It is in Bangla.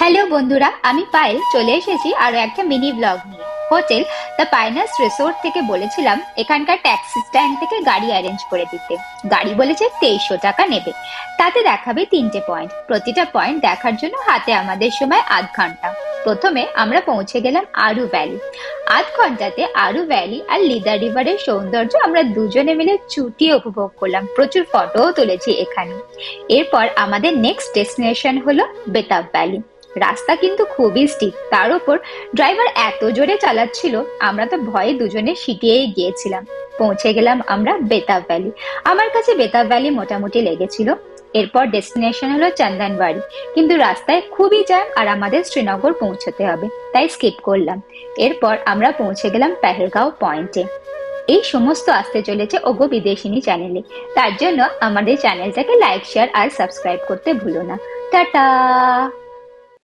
হ্যালো বন্ধুরা, আমি পায়েল চলে এসেছি আরো একটা মিনি ব্লগ নিয়ে। হোটেল দ্য পাইনাস রিসোর্ট থেকে বলেছিলাম এখানকার ট্যাক্সি স্ট্যান্ড থেকে গাড়ি অ্যারেঞ্জ করে দিতে। গাড়ি বলেছে 2300 টাকা নেবে। তাতে দেখাবে 3টে পয়েন্ট, প্রতিটা পয়েন্ট দেখার জন্য হাতে আমাদের সময় আধ ঘন্টা। প্রথমে আমরা পৌঁছে গেলাম আরু ভ্যালি। আধ ঘন্টাতে আরু ভ্যালি আর লিদা রিভারের সৌন্দর্য আমরা দুজনে মিলে চুটিয়ে উপভোগ করলাম, প্রচুর ফটোও তুলেছি এখানে। এরপর আমাদের নেক্সট ডেস্টিনেশন হলো বেতাব ভ্যালি। রাস্তা কিন্তু খুবই স্টিপ, তার উপর ড্রাইভার এত জোরে চালাচ্ছিল আমরা তো ভয়ে দুজনে সিটিয়েই গিয়েছিলাম। পৌঁছে গেলাম আমরা বেতাব ভ্যালি। আমার কাছে বেতাব ভ্যালি মোটামুটি লেগেছিল। এরপর ডেস্টিনেশন হলো চন্দনবাড়ি, কিন্তু রাস্তায় খুবই জ্যাম আর আমাদের শ্রীনগর পৌঁছতে হবে, তাই স্কিপ করলাম। এরপর আমরা পৌঁছে গেলাম পেহেলগাঁও পয়েন্টে। এই সমস্ত আসতে চলেছে ওগো বিদেশিনী চ্যানেলে, তার জন্য আমাদের চ্যানেলটাকে লাইক, শেয়ার আর সাবস্ক্রাইব করতে ভুলো না। টাটা।